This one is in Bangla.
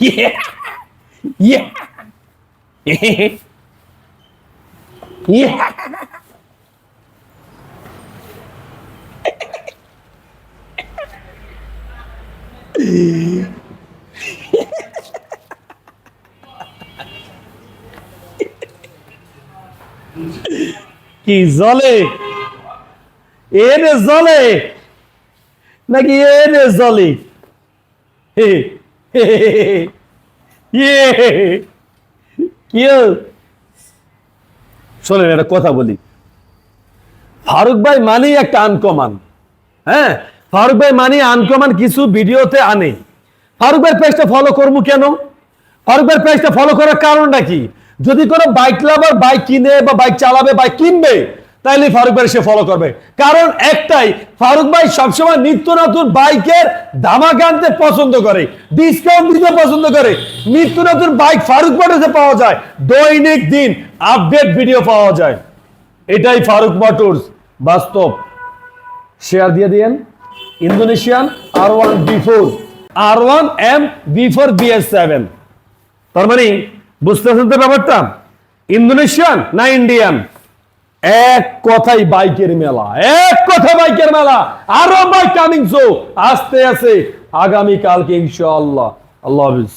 Yeah. Yeah. Yeah. কি জলে এনে জলে নাকি এনে জলে কি শোনেন একটা কথা বলি ফারুক ভাই মানেই একটা আনকমন হ্যাঁ ফারুক ভাই মানে আনকমন কিছু ভিডিওতে আনে ফারুক ভাই পেজটা ফলো করবো কেন ফারুক ভাই পেজটা ফলো করার কারণটা কি যদি কোনো বাইক লাভার বাইক কিনে বা বাইক চালাবে বাইক কিনবে তাইলে ফারুক ভাই সে ফলো করবে কারণ একটাই ফারুক ভাই সবসময় নিত্য নতুন বাইকের ধামাকা আনতে পছন্দ করে ডিসকাউন্ট দিতে পছন্দ করে নিত্য নতুন বাইক ফারুক মোটরসে পাওয়া যায় দৈনিক দিন আপডেট ভিডিও পাওয়া যায় এটাই ফারুক মোটরস বাস্তব শেয়ার দিয়ে দিয়েন Indonesian R1 B4 R1 M B4 BS7 তার মানে বুঝতেছেন তো ব্যাপারটা ইন্দোনেশিয়ান না ইন্ডিয়ান এক কথাই বাইকের মেলা এক কথা বাইকের মেলা আরো বাইক কামিং সো আসতে আছে আগামী কালকে ইনশাআল্লাহ আল্লাহ হাফেজ